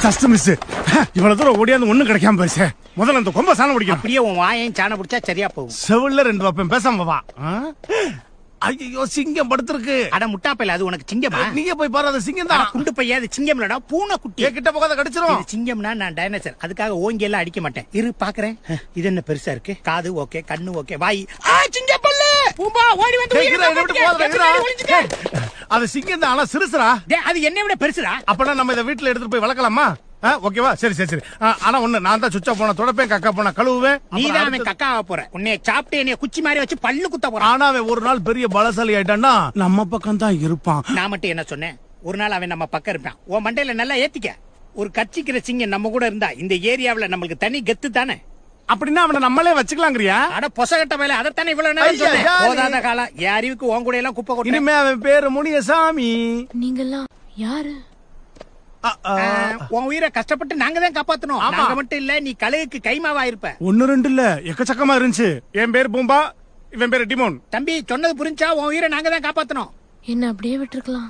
Just miss. இவ்வளவு தூரம் ஓடியாந்து ஒண்ணும் கிடைக்காம போயிடுச்சு. முதல்ல அந்த கொம்ப சாணம் பிடிக்கும். அப்படியே உன் வாயையும் சாணம் பிடிச்சா சரியா போகும். செவில்ல 2 வைப்பேன், பேசாம வா. ஐயோ, சிங்கம் படுத்திருக்கு. அட முட்டாப்பையில, அது உனக்கு சிங்கமா? நீங்க போய் பாரு, அது சிங்கம் தான். குண்டு பையா, அது சிங்கம் இல்லடா, பூனை குட்டி. கிட்ட போகாத, கடிச்சிரும். சிங்கம்னா நான் டைனோசர், அதுக்காக ஓங்கி எல்லாம் அடிக்க மாட்டேன். இரு பாக்குறேன். இது என்ன பெருசா இருக்கு? காது ஓகே, கண்ணு ஓகே, வாய் சிங்கப்பல்லு. பூம்பா ஓடி வந்து அது சிங்கம் தான், ஆனா சிறுசுரா. அது என்னை விட பெருசுடா. அப்பனா நம்ம இதை வீட்டுல எடுத்துட்டு போய் வளர்க்கலாமா? ஓகேவா? சரி சரி சரி. ஆனா ஒண்ணு, நான் தான் சுச்சா போன தொடப்பேன், கக்கா போன கழுவுவேன். நீதான் அவன் கக்காவ போற. உன்னைய சாப்பிட்டு என்னைய குச்சி மாதிரி வச்சு பல்லு குத்த போறான். ஆனா அவன் ஒரு நாள் பெரிய பலசாலி ஆயிட்டான்னா நம்ம பக்கம் தான் இருப்பான். நான் மட்டும் என்ன சொன்னேன்? ஒரு நாள் அவன் நம்ம பக்கம் இருப்பான். உன் மண்டையில நல்லா ஏத்திக்க. ஒரு கட்சிக்கிற சிங்கம் நம்ம கூட இருந்தா இந்த ஏரியாவுல நம்மளுக்கு தனி கெத்து தானே. அப்படின்னா அவனை நம்மளே வச்சுக்கலாங்கிறியா? அட பொசகட்ட மேல அதத்தானே இவ்வளவு நேரம் சொன்னேன். போதாத காலம் என் அறிவுக்கு உன் கூட எல்லாம் குப்பை கொட்ட. இனிமே அவன் பேரு முனியசாமி. நீங்கெல்லாம் யாரு? உன் உயிரை கஷ்டப்பட்டு நாங்க தான் காப்பாத்தணும். நாங்க மட்டும் இல்ல, நீ கழுகுக்கு கைமாவா இருப்ப. 1 2 இல்ல, எக்கச்சக்கமா இருந்துச்சு. என் பேரு பூம்பா, இவன் பேரு டிமோன். தம்பி சொன்னது புரிஞ்சா? உன் உயிரை நாங்க தான் காப்பாத்தணும். என்ன அப்படியே விட்டுருக்கலாம்.